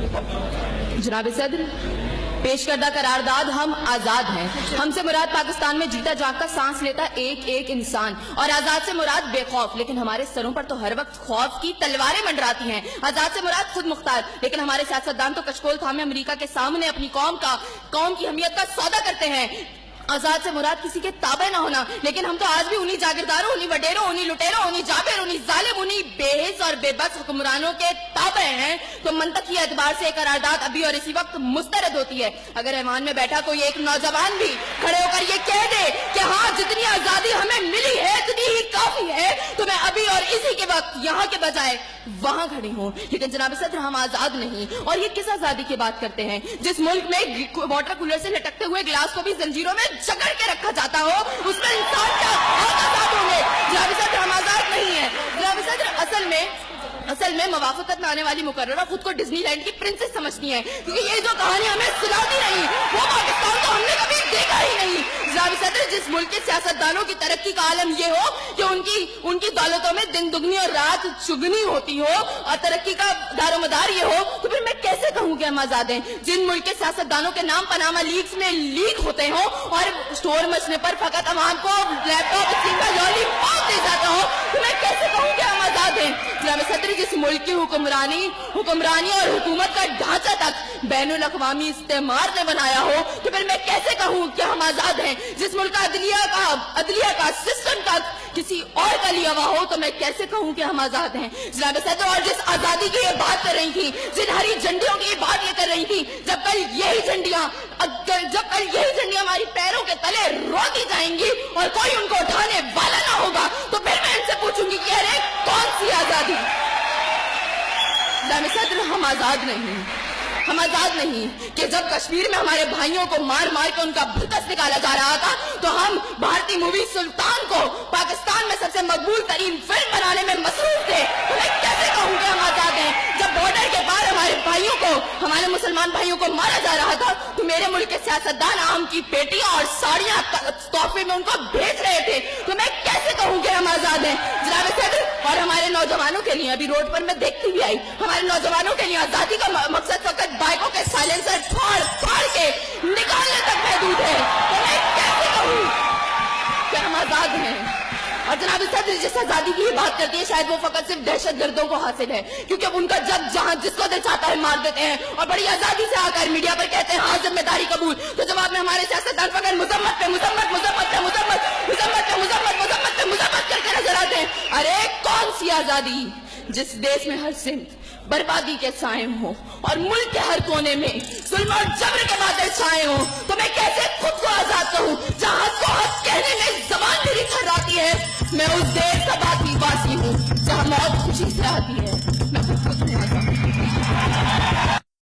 जनाब सदर, पेश करदा करारदाद हम आजाद हैं। हमसे मुराद पाकिस्तान में जीता जागता सांस लेता एक एक इंसान, और आजाद से मुराद बेखौफ, लेकिन हमारे सरों पर तो हर वक्त खौफ की तलवारें मंडराती हैं। आजाद से मुराद खुद मुख्तार, लेकिन हमारे सियासतदान तो कशकोल थामे अमेरिका के सामने अपनी कौम की अहमियत का सौदा करते हैं। आजाद से मुराद किसी के ताबे ना होना, लेकिन हम तो आज भी उन्हीं जागीरदारों, उन्हीं वडेरों, उन्हीं लुटेरों, उन्हीं जाबिर, उन्हीं जालिम, उन्हीं बेहिस और बेबस हुक्मरानों के ताबे हैं। तो मंतकी एतबार से करारदाद अभी और इसी वक्त मुस्तरद होती है। अगर ऐवान में बैठा कोई एक नौजवान भी खड़े होकर ये कह दे कि हाँ, जितनी आजादी हमें मिली है इतनी ही काफी है, तो मैं अभी और इसी के वक्त यहाँ के बजाय वहां खड़ी हूँ। लेकिन जनाब सदर, हम आजाद नहीं। और ये किस आजादी की बात करते हैं जिस मुल्क में वाटर कूलर से लटकते हुए गिलास को भी जंजीरों में जकड़ के रखा जाता हो, उसमें इंसान क्या आजाद होंगे? जनाब सदर, हम आजाद नहीं है। जनाब सदर, असल में मवाफकत में आने वाली मुकर्ररा खुद को डिज्नीलैंड की प्रिंसेस समझती है, क्योंकि ये जो कहानी हमें सुनाती रही वो पाकिस्तान तो हमने कभी देखा ही नहीं। जनाब सदर, जिस मुल्क के सियासतदानों की तरक्की का आलम ये हो कि उनकी दौलतों में दिन दुगनी और रात चुगनी होती हो, और तरक्की का दारोमदार ये हो, तो फिर मैं कैसे कहूँ कि हम आजाद हैं? जिन मुल्क के सियासतदानों के नाम पनामा लीक्स में लीक होते हो और स्टोर मचने पर फकत अवाम को लैपटॉप लॉलीपॉप दे जाता हो, तो मैं कैसे कहूँ कि हम आजाद हैं? जनाब सदर, जिस मुल्क की हुक्मरानी और हुकूमत का ढांचा तक बैनुल अक़वामी इस्तेमार ने बनाया हो, तो फिर मैं कैसे कहूँ कि हम आजाद हैं? जिस मुल्क का अदलिया का सिस्टम का किसी और का लिया हुआ हो, तो मैं कैसे कहूँ कि हम आजाद हैं? जनाब सदर, और जिस आजादी की ये बात कर रही थी, जिन हरी झंडियों की ये बात ये कर रही थी, जब कल यही झंडियां हमारी पैरों के तले रोती जाएंगी और कोई उनको उठाने वाला ना होगा, तो फिर मैं इनसे पूछूंगी कि अरे कौन सी आजादी? जनाब सदर, हम आजाद नहीं कि जब कश्मीर में हमारे भाइयों को मार मार के उनका भुतस निकाला जा रहा था, तो हम भारतीय मूवी सुल्तान को पाकिस्तान में सबसे मकबूल तरीन फिल्म बनाने में मसरूफ थे। तो मैं कैसे कहूँ कि हम आजाद हैं? जब बॉर्डर के पार हमारे मुसलमान भाइयों को मारा जा रहा था, तो मेरे मुल्क के सियासतदान आम की पेटियां और साड़ियां तोहफे में उनको भेज रहे थे। तो मैं कैसे कहूँ कि हम आजाद हैं? जनाब सदर, और हमारे नौजवानों के लिए, अभी रोड पर मैं देखती भी आई, हमारे नौजवानों के लिए आजादी का मकसद फकत बाइकों के साइलेंसर फाड़ के निकालने तक महदूद है। तो मैं कैसे कहूँ कि हम आजाद हैं? और जनाब सदर, जिस आजादी की बात करती है, शायद वो फकत सिर्फ दहशतगर्दों को हासिल है, क्योंकि अब उनका जहां जिसको दिल चाहता है मार देते हैं, और बड़ी आजादी से आकर मीडिया पर कहते हैं हाँ जिम्मेदारी कबूल। तो जवाब में हमारे सियासतदान फकत मुजम्मत करके नजर आते हैं। अरे कौन सी आजादी जिस देश में हर सिमत बर्बादी के साए हो और मुल्क के हर कोने में जुल्म और जबर के बादल छाए हो? तो मैं कैसे खुद को आजाद कहूँ जहाँ हक को हक कहने में जबान मेरी थर्राती है? मैं उस देश का बाकी वासी हूँ जहाँ मौत खुशी से आती है। मैं खुद को आजाद